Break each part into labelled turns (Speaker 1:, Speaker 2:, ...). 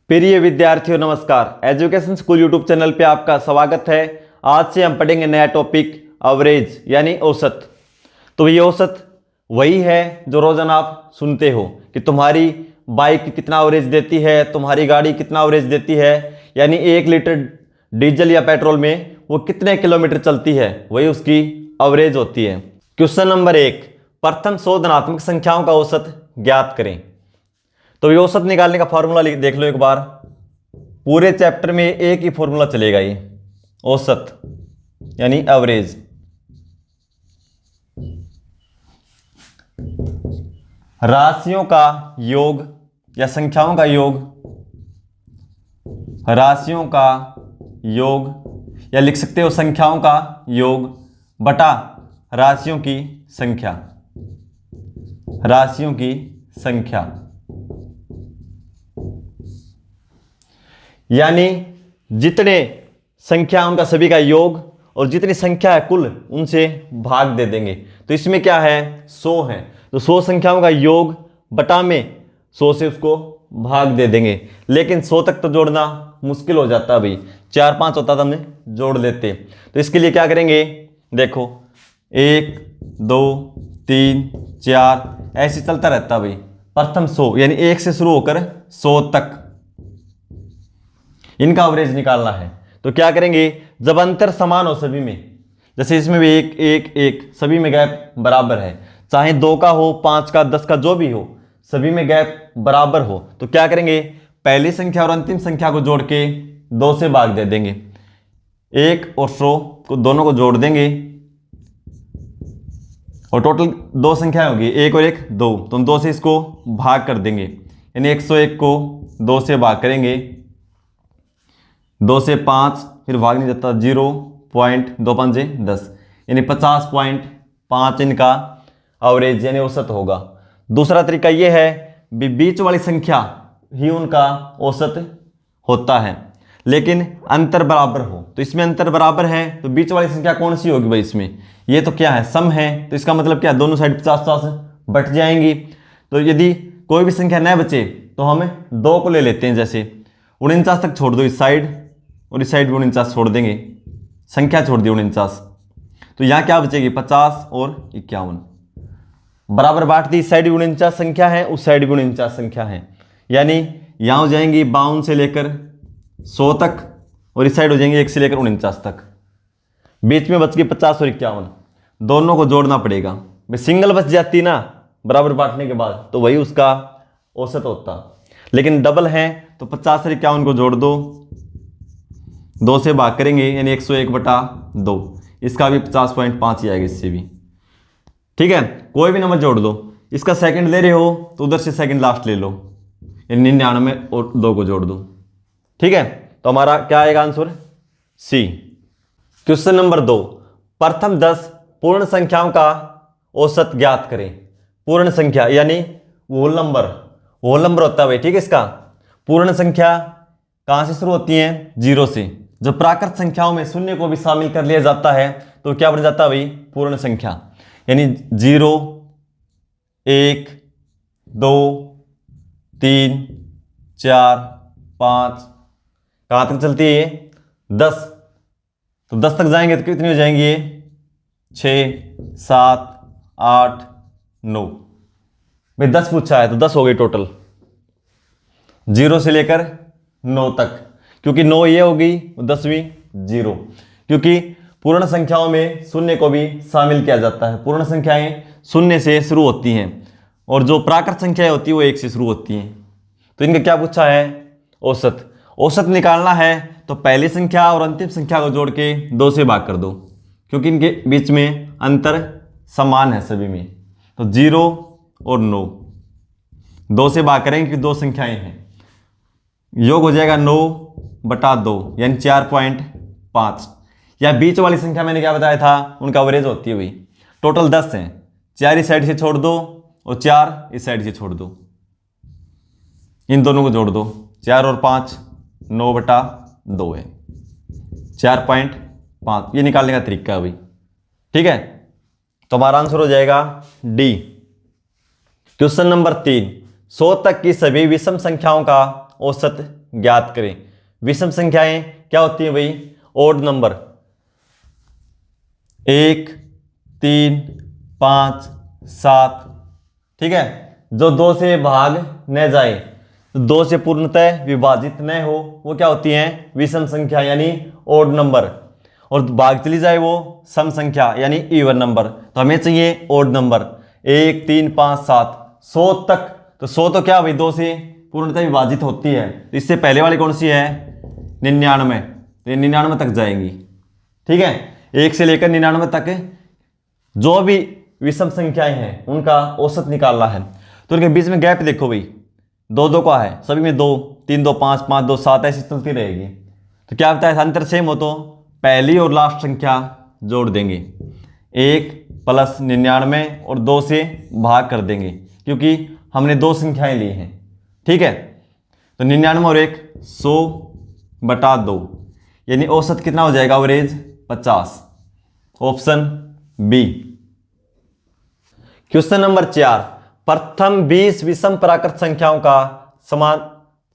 Speaker 1: प्रिय विद्यार्थियों नमस्कार। एजुकेशन स्कूल यूट्यूब चैनल पे आपका स्वागत है। आज से हम पढ़ेंगे नया टॉपिक एवरेज यानी औसत। तो ये औसत वही है जो रोजाना आप सुनते हो कि तुम्हारी बाइक कितना एवरेज देती है, तुम्हारी गाड़ी कितना एवरेज देती है, यानी 1 लीटर डीजल या पेट्रोल में वो कितने किलोमीटर चलती है, वही उसकी एवरेज होती है। क्वेश्चन नंबर 1, प्रथम 100 धनात्मक संख्याओं का औसत ज्ञात करें। तो ये औसत निकालने का फॉर्मूला देख लो एक बार। पूरे चैप्टर में एक ही फॉर्मूला चलेगा, ये औसत यानी एवरेज। राशियों का योग या संख्याओं का योग, राशियों का योग या लिख सकते हो संख्याओं का योग बटा राशियों की संख्या, राशियों की संख्या। यानी जितने संख्या उनका सभी का योग और जितनी संख्या है कुल उनसे भाग दे देंगे। तो इसमें क्या है, 100 है, तो 100 संख्याओं का योग बटा में 100 से उसको भाग दे देंगे। लेकिन 100 तक तो जोड़ना मुश्किल हो जाता भाई, 4-5 होता तो हमने जोड़ लेते। तो इसके लिए क्या करेंगे, देखो 1 2 3 4 ऐसे चलता रहता भाई। प्रथम 100 यानी 1 से शुरू होकर 100 तक इनका एवरेज निकालना है। तो क्या करेंगे, जब अंतर समान हो सभी में, जैसे इसमें भी 1 1 1 सभी में गैप बराबर है, चाहे 2 का हो 5 का 10 का जो भी हो, सभी में गैप बराबर हो, तो क्या करेंगे, पहली संख्या और अंतिम संख्या को जोड़ के 2 से भाग दे देंगे। 1 और 100 को दोनों को जोड़ देंगे और टोटल 2 संख्याएं होगी, 1 और 1 2, तो हम 2 से इसको भाग कर देंगे, यानी 101 को 2 से भाग करेंगे, 2 से 5 फिर भाग नहीं जाता, 0.25 10, यानी 50.5 इनका एवरेज यानी औसत होगा। दूसरा तरीका ये है, बीच वाली संख्या ही उनका औसत होता है, लेकिन अंतर बराबर हो। तो इसमें अंतर बराबर है तो बीच वाली संख्या कौन सी होगी भाई, इसमें ये तो क्या है, सम है, तो इसका मतलब क्या, दोनों साइड 50-50 बट जाएंगी। तो यदि कोई भी संख्या न बचे तो हम 2 को ले लेते हैं, जैसे 49 तक छोड़ दो इस साइड और इस साइड भी 49 छोड़ देंगे, संख्या छोड़ दी 49, तो यहाँ क्या बचेगी, 50 और 51 बराबर बांट दी। इस साइड भी 49 संख्या है, उस साइड भी 49 संख्या है, यानी यहाँ हो जाएंगी 52 से लेकर 100 तक और इस साइड हो जाएंगे 1 से लेकर 49 तक। बीच में बच गई 50 और 51, दोनों को जोड़ना पड़ेगा भाई। सिंगल बच जाती ना बराबर बांटने के बाद तो वही उसका औसत होता, लेकिन डबल है तो 50 और 51 को जोड़ दो, 2 से भाग करेंगे यानी 101/2, इसका भी 50.5 ही आएगा, इससे भी ठीक है। कोई भी नंबर जोड़ दो, इसका सेकंड ले रहे हो तो उधर से सेकंड लास्ट ले लो, यानी 99 और 2 को जोड़ दो, ठीक है। तो हमारा क्या आएगा आंसर, सी। क्वेश्चन नंबर 2, प्रथम 10 पूर्ण संख्याओं का औसत ज्ञात करें। पूर्ण संख्या यानी होल नंबर, होल नंबर होता है भाई, ठीक है। इसका पूर्ण संख्या कहां से शुरू होती है, 0 से। जब प्राकृत संख्याओं में शून्य को भी शामिल कर लिया जाता है तो क्या बन जाता है भाई, पूर्ण संख्या, यानी 0 1 2 3 4 5 कहां तक चलती है ये, 10, तो 10 तक जाएंगे तो कितनी हो जाएंगी ये, 6 7 8 9 भाई। 10 पूछा है तो 10 हो गई टोटल, 0 से लेकर 9 तक, क्योंकि 9 ये होगी 10वीं 0, क्योंकि पूर्ण संख्याओं में शून्य को भी शामिल किया जाता है। पूर्ण संख्याएं शून्य से शुरू होती हैं और जो प्राकृत संख्याएं होती है वो 1 से शुरू होती हैं। तो इनका क्या पूछा है, औसत। औसत निकालना है तो पहली संख्या और अंतिम संख्या को जोड़ के 2 से भाग कर दो, क्योंकि इनके बीच में अंतर समान है सभी में। तो 0 और 9 2 से भाग करेंगे क्योंकि 2 संख्याएं हैं, योग हो जाएगा 9/2 यानी 4.5। या बीच वाली संख्या मैंने क्या बताया था, उनका एवरेज होती है भाई। टोटल 10 हैं, 4 इस साइड से छोड़ दो और 4 इस साइड से छोड़ दो, इन दोनों को जोड़ दो, 4 और 5 9/2 है, 4.5 ये निकालने का तरीका है भाई, ठीक है। तो हमारा आंसर हो जाएगा डी। क्वेश्चन नंबर 3, 100 तक की सभी विषम संख्याओं का औसत ज्ञात करें। विषम संख्याएं क्या होती हैं भाई? ओड नंबर 1, 3, 5, 7, ठीक है, जो 2 से भाग न जाए, 2 से पूर्णतः विभाजित न हो, वो क्या होती हैं? विषम संख्या यानी ओड नंबर। और भाग चली जाए वो सम संख्या यानी इवन नंबर। तो हमें चाहिए ओड नंबर 1, 3, 5, 7, 100 तक। तो 100 तो क्या भाई 2 से पूर्णतः विभाजित होती है। तो इससे पहले वाली कौन सी है? 99। तो ये 99 तक जाएंगी, ठीक है। 1 से लेकर 99 तक जो भी विषम संख्याएं हैं उनका औसत निकालना है। तो उनके बीच में गैप देखो भाई, 2 2 का है, सभी में 2, 3 2 5, 5 2 7 ऐसी चलती रहेगी। तो क्या होता है? अंतर सेम हो तो पहली और लास्ट संख्या जोड़ देंगे, 1 + 99 और 2 से भाग कर देंगे, क्योंकि हमने 2 संख्याएं ली हैं, ठीक है। तो 99 और 1 100/2, यानी औसत कितना हो जाएगा? Average 50। Option B. Question number 4, प्रथम 20 विषम प्राकृत संख्याओं का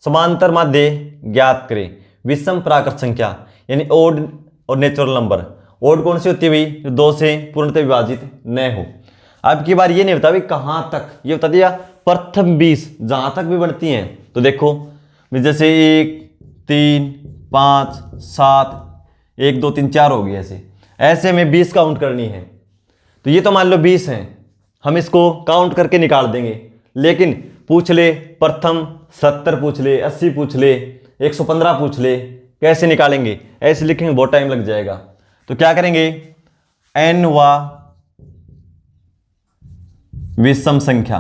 Speaker 1: समांतर माध्य ज्ञात करें। विषम प्राकृत संख्या यानी ओड और नेचुरल नंबर। ओड कौन सी होती है भाई? जो 2 से पूर्णतः विभाजित न हो। अब की बार ये नहीं बता भाई कहां तक, ये बता दिया प्रथम 20 जहां तक भी बनती हैं। तो देखो जैसे 1, 3, 5, 7, 1 2 3 4 होगी, ऐसे हमें 20 काउंट करनी है। तो ये तो मान लो 20 हैं, हम इसको काउंट करके निकाल देंगे। लेकिन पूछ ले प्रथम 70 पूछ ले, 80 पूछ ले, 115 पूछ ले, कैसे निकालेंगे? ऐसे लिखेंगे बहुत टाइम लग जाएगा। तो क्या करेंगे? n वा विषम संख्या,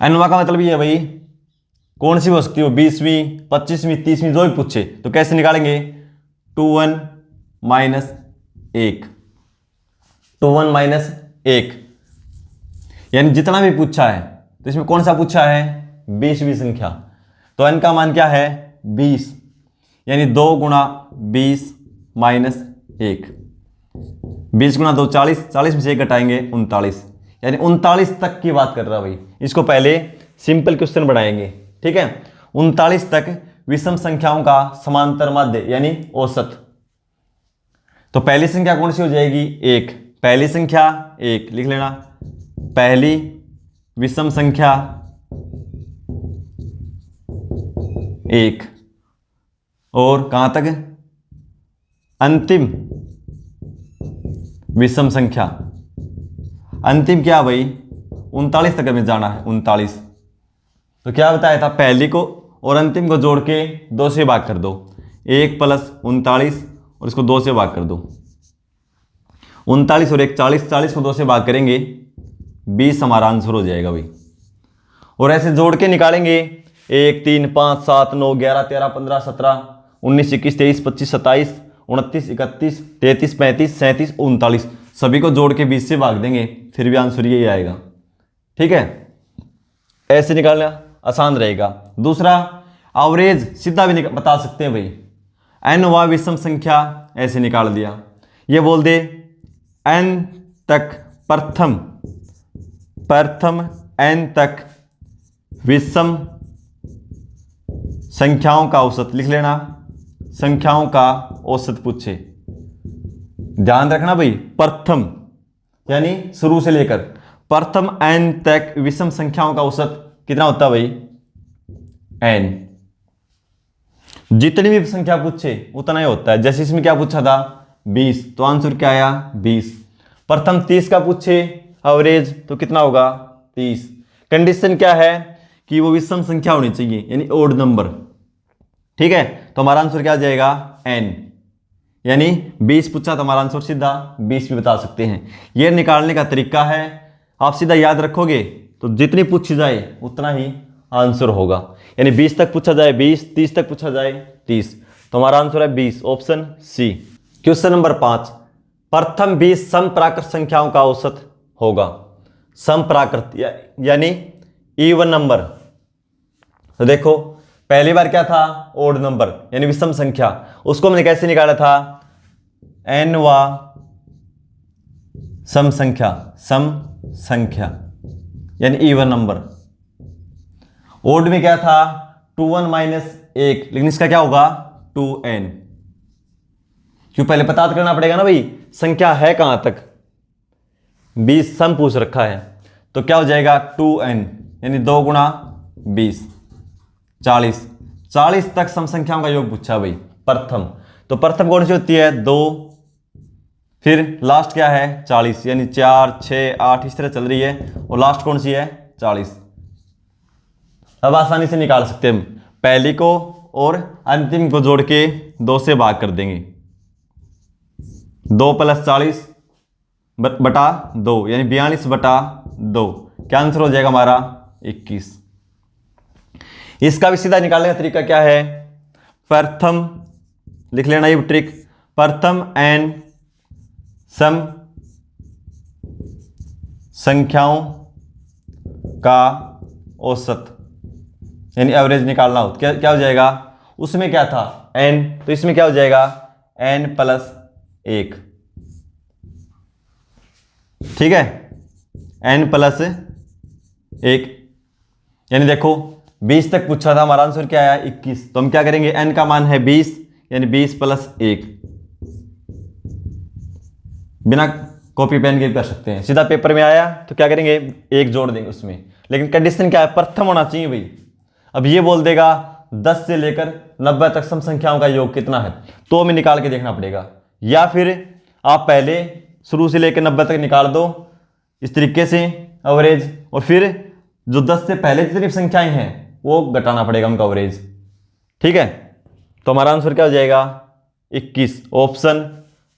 Speaker 1: n वा का मतलब ये है भाई कौन सी हो सकती हो? 20वीं, 25वीं, 30वीं, जो भी पूछे। तो कैसे निकालेंगे? 2 1 - 1, 2 1 - 1, यानी जितना भी पूछा है। तो इसमें कौन सा पूछा है? 20वीं संख्या। तो n का मान क्या है? 20, यानी 2 × 20 - 1, 20 × 2 40, 40 में से 1 घटाएंगे 39, यानी 39 तक की बात कर रहा भाई। इसको पहले सिंपल क्वेश्चन बनाएंगे, ठीक है। 39 तक विषम संख्याओं का समांतर माध्य यानी औसत। तो पहली संख्या कौन सी हो जाएगी? 1। पहली संख्या 1 लिख लेना, पहली विषम संख्या 1। और कहां तक? अंतिम विषम संख्या। अंतिम क्या भाई? 39 तक हमें जाना है, 39। तो क्या बताया था? पहली को और अंतिम को जोड़ के 2 से भाग कर दो, 1 + 39 और इसको 2 से भाग कर दो। 39 और 1 40, 40 को 2 से भाग करेंगे 20 हमारा आंसर हो जाएगा भाई। और ऐसे जोड़ के निकालेंगे 1 3 5 7 9 11 13 15 17 19 21 23 25 27 29 31 33 35 37 39, सभी को जोड़ के 20 से भाग देंगे, फिर भी आंसर यही आएगा, ठीक है। ऐसे निकालना आसान रहेगा। दूसरा, एवरेज सीधा भी बता सकते हैं भाई। n वा विषम संख्या ऐसे निकाल दिया, ये बोल दे n तक प्रथम n तक विषम संख्याओं का औसत लिख लेना। संख्याओं का औसत पूछे, ध्यान रखना भाई, प्रथम यानी शुरू से लेकर प्रथम n तक विषम संख्याओं का औसत कितना होता है भाई? n। जितनी भी संख्या पूछे उतना ही होता है। जैसे इसमें क्या पूछा था? 20, तो आंसर क्या आया? 20। प्रथम 30 का पूछे एवरेज, तो कितना होगा? 30। कंडीशन क्या है? कि वो विषम संख्या होनी चाहिए यानी ओड नंबर, ठीक है। तो हमारा आंसर क्या आ जाएगा? n, यानी 20 पूछा तो हमारा आंसर सीधा 20 भी बता सकते हैं। ये निकालने का तरीका है, आप सीधा याद रखोगे तो जितनी पूछी जाए उतना ही आंसर होगा। यानी 20 तक पूछा जाए 20, 30 तक पूछा जाए 30, तो हमारा आंसर है 20, ऑप्शन सी। क्वेश्चन नंबर 5, प्रथम 20 समप्राकृत संख्याओं का औसत होगा। समप्राकृत यानी इवन नंबर। तो देखो पहली बार क्या था? ओड नंबर यानी विषम संख्या, उसको हमने कैसे निकाला था? n वा सम संख्या यानी इवन नंबर। ओड में क्या था 2n माइनस 1, लेकिन इसका क्या होगा 2n। क्यों, पहले पता करना पड़ेगा ना भाई संख्या है कहां तक, 20 सम पूछ रखा है, तो क्या हो जाएगा 2n यानी 2 गुणा 20 40, 40 तक सम संख्याओं का योग पूछा भाई प्रथम। तो प्रथम कौन सी होती है 2, फिर लास्ट क्या है 40 यानी 4 6 8 इस तरह चल रही है, और लास्ट कौन सी है 40। अब आसानी से निकाल सकते हैं हम, पहली को और अंतिम को जोड़ के 2 से भाग कर देंगे, 2 + 40 बटा 2 यानी 42 बटा 2, क्या आंसर हो जाएगा हमारा 21। इसका भी सीधा निकालने का तरीका क्या है, प्रथम लिख लेना ये ट्रिक, प्रथम n सम संख्याओं का औसत यानी एवरेज निकालना हो, क्या क्या हो जाएगा, उसमें क्या था n, तो इसमें क्या हो जाएगा n + 1, ठीक है n + 1 यानी देखो 20 तक पूछा था, हमारा आंसर क्या आया 21। तो हम क्या करेंगे, n का मान है 20 यानी 20 + 1, बिना कॉपी पेन के कर सकते हैं, सीधा पेपर में आया तो क्या करेंगे 1 जोड़ देंगे उसमें, लेकिन कंडीशन क्या है प्रथम होना चाहिए भाई। अब ये बोल देगा 10 से लेकर 90 तक सम संख्याओं का योग कितना है, तो हमें निकाल के देखना पड़ेगा, या फिर आप पहले शुरू से लेकर 90 तक निकाल दो इस तरीके से एवरेज, और फिर जो 10 से पहले जितनी संख्याएं हैं वो घटाना पड़ेगा उनका एवरेज, ठीक है। तो हमारा आंसर क्या हो जाएगा 21, ऑप्शन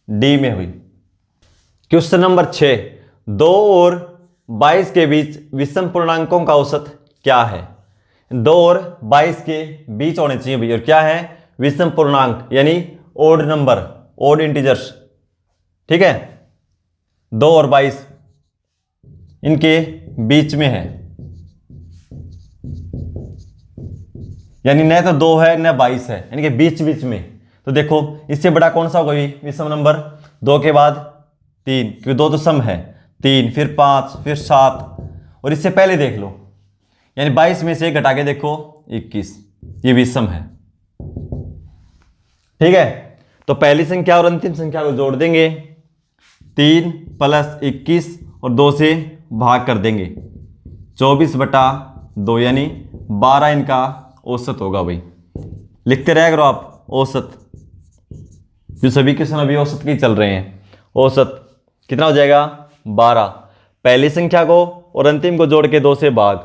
Speaker 1: डी में हुई। क्वेश्चन नंबर 6, 2 और 22 के बीच विषम पूर्णांकों का औसत क्या है। 2 और 22 के बीच होने चाहिए भैया, और क्या है विषम पूर्णांक यानी ओड नंबर, ओड इंटीजर्स, ठीक है। 2 और 22 इनके बीच में है, यानी न तो 2 है न 22 है, यानी कि बीच बीच में। तो देखो इससे बड़ा कौन सा होगा विषम नंबर, 2 के बाद 3, क्योंकि 2 तो सम है, 3 फिर 5 फिर 7, और इससे पहले देख लो यानी 22 में से घटा के देखो 21, ये विषम है, ठीक है। तो पहली संख्या और अंतिम संख्या को जोड़ देंगे, 3 + 21 और 2 से भाग कर देंगे, 24 बटा 2 यानी 12 इनका औसत होगा भाई। लिखते रहे करो आप औसत, जो सभी क्वेश्चन अभी औसत के चल रहे हैं। औसत कितना हो जाएगा 12, पहली संख्या को और अंतिम को जोड़ के 2 से भाग,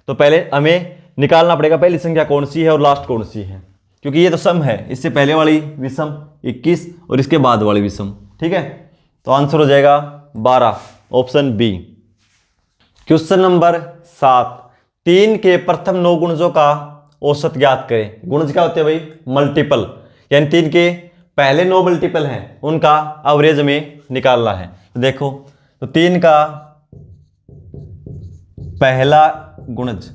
Speaker 1: तो पहले हमें निकालना पड़ेगा पहली संख्या कौन सी है और लास्ट कौन सी है, क्योंकि ये तो सम है, इससे पहले वाली विषम 21 और इसके बाद वाली विषम, ठीक है। तो आंसर हो जाएगा 12, ऑप्शन बी। क्वेश्चन नंबर 7, 3 के प्रथम 9 गुणजों का औसत ज्ञात करें। गुणज क्या होते हैं भाई, मल्टीपल, यानी 3 के पहले 9 मल्टीपल हैं उनका एवरेज में निकालना है। तो देखो तो 3 का पहला गुणज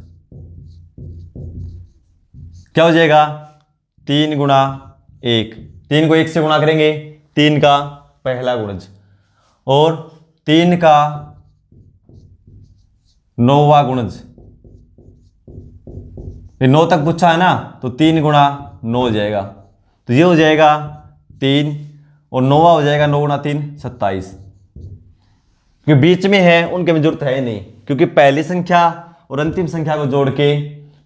Speaker 1: क्या हो जाएगा 3 गुणा 1, 3 को 1 से गुणा करेंगे 3 का पहला गुणज, और 3 का 9वां गुणज, 9 तक पूछा है ना, तो 3 गुणा 9 हो जाएगा, तो ये हो जाएगा 3 और 9वां हो जाएगा 9 गुणा 3 27, क्योंकि बीच में है उनके में जरूरत है नहीं, क्योंकि पहली संख्या और अंतिम संख्या को जोड़ के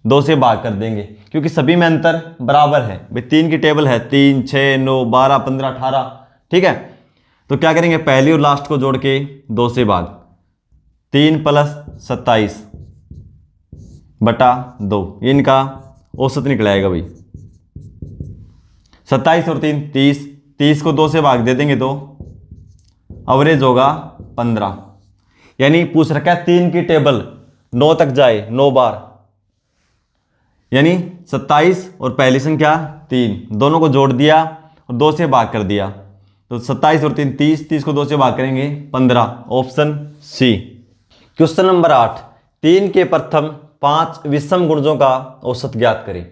Speaker 1: 2 से भाग कर देंगे, क्योंकि सभी में अंतर बराबर है भाई। 3 की टेबल है 3 6 9 12 15 18, ठीक है। तो क्या करेंगे पहली और लास्ट को जोड़ के 2 से भाग, 3 + 27 बटा 2, इनका औसत निकल आएगा भाई। 27 और 3 30, 30 को 2 से भाग दे देंगे तो एवरेज होगा 15, यानी पूछ रखा है 3 की टेबल 9 तक जाए 9 बार, यानी 27 और पहली संख्या 3 दोनों को जोड़ दिया और 2 से भाग कर दिया, तो 27 और 3 30, 30 को 2 से भाग करेंगे 15, ऑप्शन सी। क्वेश्चन नंबर 8, 3 के प्रथम 5 विषम गुणजों का औसत ज्ञात करें।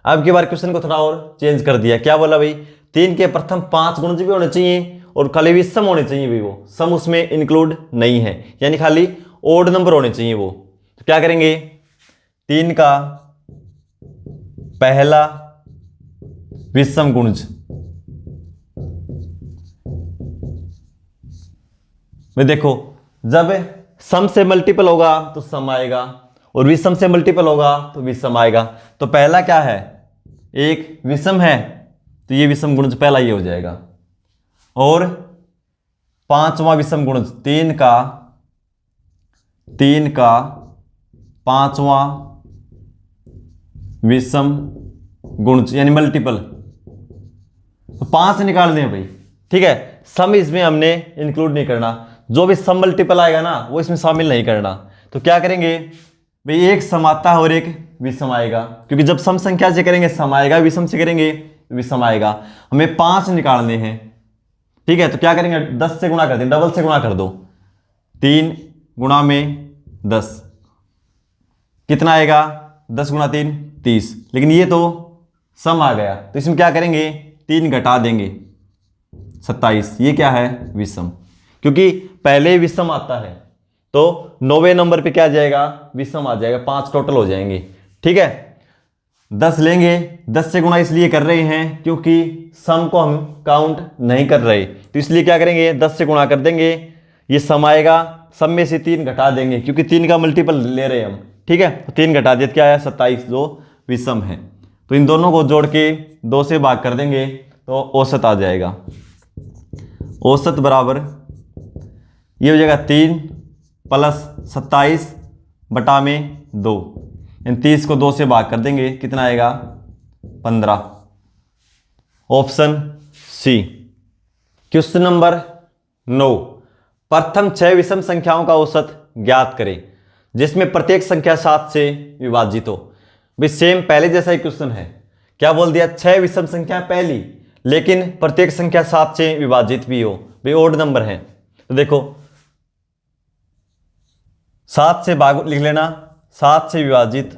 Speaker 1: अब की बार क्वेश्चन को थोड़ा और चेंज कर दिया, क्या बोला भाई 3 के प्रथम 5 गुणज भी होने चाहिए और खाली विषम होने चाहिए भी, वो सम उसमें इंक्लूड नहीं है, यानी खाली ओड नंबर होने चाहिए वो। तो क्या करेंगे 3 का पहला विषम गुणज। भाई देखो, जब सम से मल्टीपल होगा तो सम आएगा और विषम से मल्टीपल होगा तो विषम आएगा। तो पहला क्या है, एक विषम है तो ये विषम गुणज पहला ये हो जाएगा। और पांचवा विषम गुणज, तीन का पांचवा विषम गुणज यानी मल्टीपल, तो 5 निकालने हैं भाई। ठीक है, सम इसमें हमने इंक्लूड नहीं करना, जो भी सम मल्टीपल आएगा ना वो इसमें शामिल नहीं करना। तो क्या करेंगे भाई, एक सम आता है और एक विषम आएगा, क्योंकि जब सम संख्या से करेंगे सम आएगा, विषम से करेंगे विषम आएगा। हमें 5 निकालने हैं। ठीक है, तो क्या करेंगे, 10 से गुणा कर दें, डबल से गुणा कर दो। 3 गुणा में 10 कितना आएगा, 10 गुणा 3 30। लेकिन ये तो सम आ गया, तो इसमें क्या करेंगे, 3 घटा देंगे 27। ये क्या है, विषम, क्योंकि पहले विषम आता है तो 9वें नंबर पे क्या आ जाएगा, विषम आ जाएगा। 5 टोटल हो जाएंगे। ठीक है, 10 लेंगे, 10 से गुणा इसलिए कर रहे हैं क्योंकि सम को हम काउंट नहीं कर रहे, तो इसलिए क्या करेंगे, 10 से गुणा कर देंगे, ये सम आएगा, सम में से 3 घटा देंगे क्योंकि 3 का मल्टीपल ले रहे हैं हम। ठीक है, तो 3 घटा दिए, क्या आया 27, जो विषम है। तो इन दोनों को जोड़ के 2 से भाग कर देंगे तो औसत आ जाएगा। औसत बराबर ये हो जाएगा 3 + 27 बटा में 2, इन 30 को 2 से भाग कर देंगे, कितना आएगा 15। Option C. क्वेश्चन नंबर 9, प्रथम 6 विषम संख्याओं का औसत ज्ञात करें जिसमें प्रत्येक संख्या 7 से विभाजित हो। भी सेम पहले जैसा ही क्वेश्चन है। क्या बोल दिया, 6 विषम संख्या पहली, लेकिन प्रत्येक संख्या 7 से विभाजित भी हो, भाई ओड नंबर है। तो देखो 7 से भाग लिख लेना, 7 से विभाजित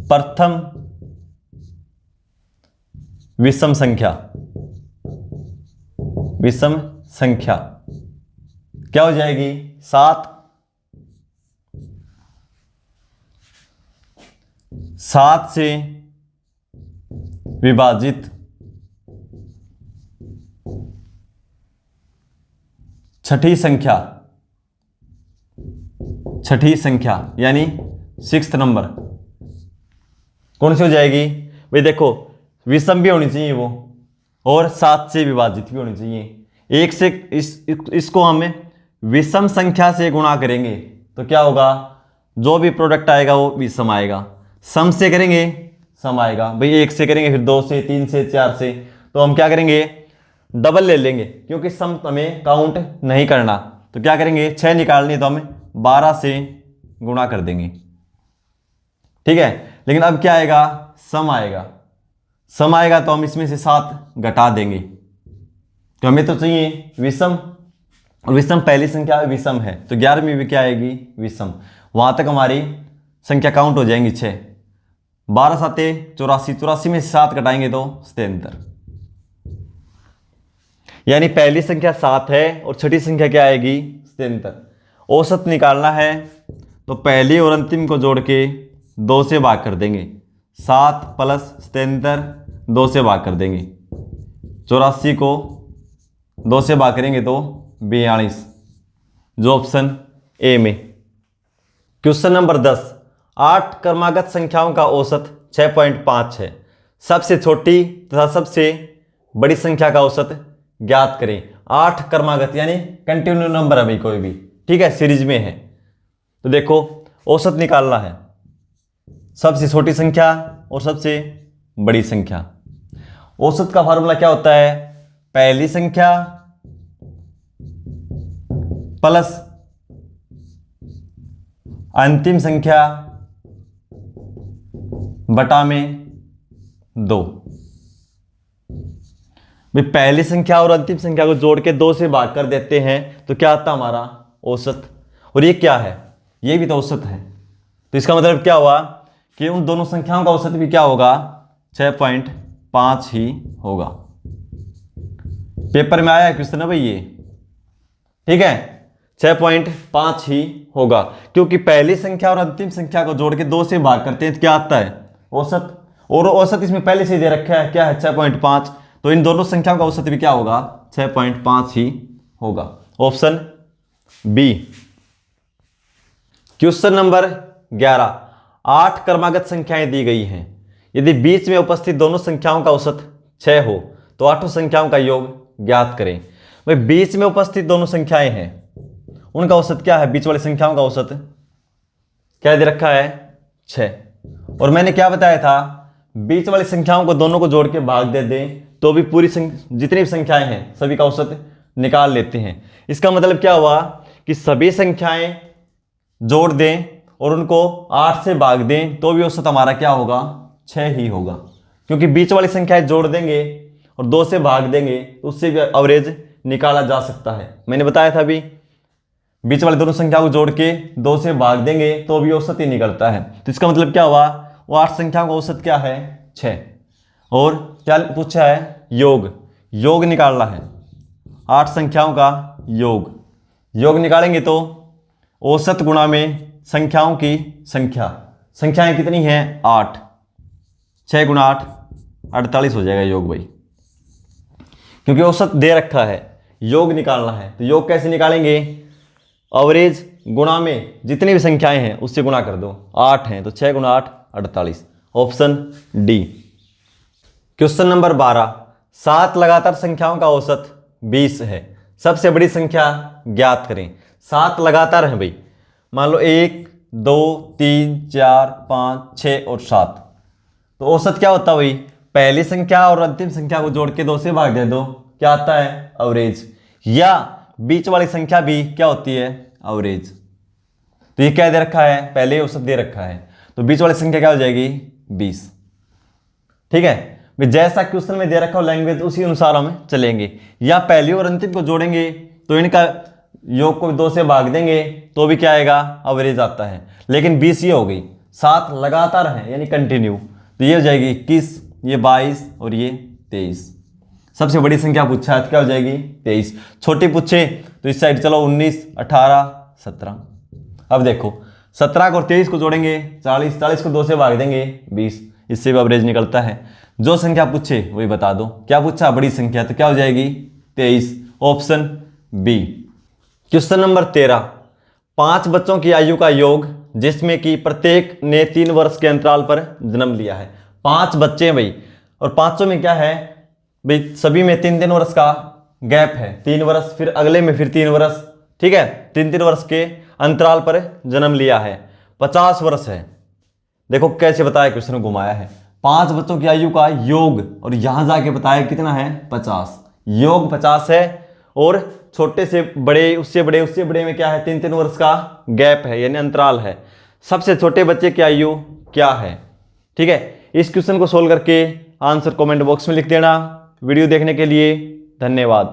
Speaker 1: प्रथम विषम संख्या क्या हो जाएगी, 7 से विभाजित छठी संख्या यानी 6th नंबर कौन सी हो जाएगी। भाई देखो, विषम भी होनी चाहिए वो, और 7 से विभाजित भी होनी चाहिए। एक से इसको हम विषम संख्या से गुणा करेंगे तो क्या होगा, जो भी प्रोडक्ट आएगा वो विषम आएगा। सम से करेंगे सम आएगा। भाई 1 से करेंगे, फिर 2 से, 3 से, 4 से, तो हम क्या करेंगे, डबल ले लेंगे क्योंकि सम हमें काउंट नहीं करना। तो क्या करेंगे, 6 निकालनी तो हम 12 से गुणा कर देंगे। ठीक है, लेकिन अब क्या आएगा, सम आएगा तो हम इसमें से 7 घटा देंगे, तो हमें तो चाहिए विषम, और विषम पहली संख्या विषम है, तो 11वीं भी क्या आएगी, विषम। वहां तक हमारी संख्या काउंट हो जाएंगी 6। 12 7 84, 84 में से 7 घटाएंगे तो 77, यानी पहली संख्या 7 है और छठी संख्या क्या आएगी, 77। औसत निकालना है तो पहली और अंतिम को जोड़ के 2 से भाग कर देंगे। 7 + 77 2 से भाग कर देंगे। 84 को 2 से भाग करेंगे तो 42, जो ऑप्शन ए में। क्वेश्चन नंबर 10, 8 क्रमागत संख्याओं का औसत 6.5 है। सबसे छोटी तथा सबसे बड़ी संख्या का औसत ज्ञात करें। 8 क्रमागत यानी कंटिन्यू नंबर है भाई, कोई भी, ठीक है, सीरीज में है। तो देखो औसत निकालना है, सबसे छोटी संख्या और सबसे बड़ी संख्या। औसत का फार्मूला क्या होता है, पहली संख्या प्लस अंतिम संख्या बटा में 2। भाई पहली संख्या और अंतिम संख्या को जोड़ के 2 से भाग कर देते हैं तो क्या आता हमारा औसत। और ये क्या है, ये भी तो औसत है। तो इसका मतलब क्या हुआ कि उन दोनों संख्याओं का औसत भी क्या होगा, 6.5 ही होगा। पेपर में आया क्वेश्चन है भाई ये, ठीक है। 6.5 ही होगा, क्योंकि पहली संख्या और अंतिम संख्या को जोड़ के 2 से भाग करते हैं तो क्या आता है? औसत। और औसत इसमें पहले से दे रखा है, क्या है? 6.5। तो इन दोनों संख्याओं का औसत भी क्या होगा? 6.5 ही होगा। Option B. क्वेश्चन नंबर 11, 8 क्रमागत संख्याएं दी गई हैं। यदि बीच में उपस्थित दोनों संख्याओं का औसत 6 हो तो आठों संख्याओं का योग ज्ञात करें। भाई बीच में उपस्थित दोनों संख्याएं हैं, उनका औसत क्या है? बीच वाली संख्याओं का औसत क्या दे रखा है? 6। और मैंने क्या बताया था? बीच वाली संख्याओं को दोनों को जोड़ के भाग दे दें तो भी पूरी जितनी भी संख्याएं हैं सभी का औसत निकाल लेते हैं। इसका मतलब क्या हुआ कि सभी संख्याएं जोड़ दें और उनको 8 से भाग दें तो भी औसत हमारा क्या होगा? 6 ही होगा, क्योंकि बीच वाली संख्याएं जोड़ देंगे और 2 से भाग देंगे तो उससे भी एवरेज निकाला जा सकता है। मैंने बताया था अभी, बीच वाली दोनों संख्या को जोड़ के 2 से भाग देंगे तो भी औसत ही निकलता है। तो इसका मतलब क्या हुआ? वो 8 संख्याओं का औसत क्या है? 6। और क्या पूछा है? योग निकालना है। 8 संख्याओं का योग निकालेंगे तो औसत गुणा में संख्याओं की संख्याएं कितनी हैं? 8। 6 गुणा 8 48 हो जाएगा योग भाई, क्योंकि औसत दे रखा है, योग निकालना है। तो योग कैसे निकालेंगे? एवरेज गुणा में जितनी भी संख्याएं हैं उससे गुणा कर दो। 8 हैं तो 6 गुणा 8 48। Option D. क्वेश्चन नंबर 12, 7 लगातार संख्याओं का औसत 20 है। सबसे बड़ी संख्या ज्ञात करें। 7 लगातार हैं भाई, मान लो 1 2 3 4 5 6 और 7। तो औसत क्या होता है भाई? पहली संख्या और अंतिम संख्या को जोड़ के 2 से भाग दे दो, क्या आता है? एवरेज। या बीच वाली संख्या भी क्या होती है? एवरेज। तो ये क्या दे रखा है? पहले औसत दे रखा है, तो बीच वाली संख्या क्या हो जाएगी? 20। ठीक है, जैसा क्वेश्चन में दे रखा हो लैंग्वेज उसी अनुसार हम चलेंगे। या पहली और अंतिम को जोड़ेंगे तो इनका योग को 2 से भाग देंगे तो भी क्या आएगा? एवरेज आता है। लेकिन 20 ये हो गई, 7 लगातार है यानी कंटिन्यू, तो ये हो जाएगी 21, ये 22 और ये 23। सबसे बड़ी संख्या पूछा है तो क्या हो जाएगी? 23। छोटी पूछे तो इस साइड चलो 19 18 17। अब देखो 17 को और 23 को जोड़ेंगे 40, 40 को 2 से भाग देंगे 20, इससे भी एवरेज निकलता है। जो संख्या पूछे वही बता दो। क्या पूछा? बड़ी संख्या, तो क्या हो जाएगी? 23। Option B. क्वेश्चन नंबर 13, 5 बच्चों की आयु का योग जिसमें कि प्रत्येक ने 3 वर्ष के अंतराल पर जन्म लिया है। 5 बच्चे हैं भाई, और पांचों में क्या है भाई? सभी में 3-3 वर्ष का गैप है। 3 वर्ष, फिर अगले में फिर 3 वर्ष, ठीक है, 3-3 वर्ष के अंतराल पर जन्म लिया है। 50 वर्ष है। देखो कैसे बताया, क्वेश्चन को घुमाया है। 5 बच्चों की आयु का योग, और यहां जाके बताया कितना है? 50। योग 50 है, और छोटे से बड़े, उससे बड़े, उससे बड़े में क्या है? 3-3 वर्ष का गैप है, यानी अंतराल है। सबसे छोटे बच्चे की आयु क्या है? ठीक है, इस क्वेश्चन को सोल्व करके आंसर कमेंट बॉक्स में लिख देना। वीडियो देखने के लिए धन्यवाद।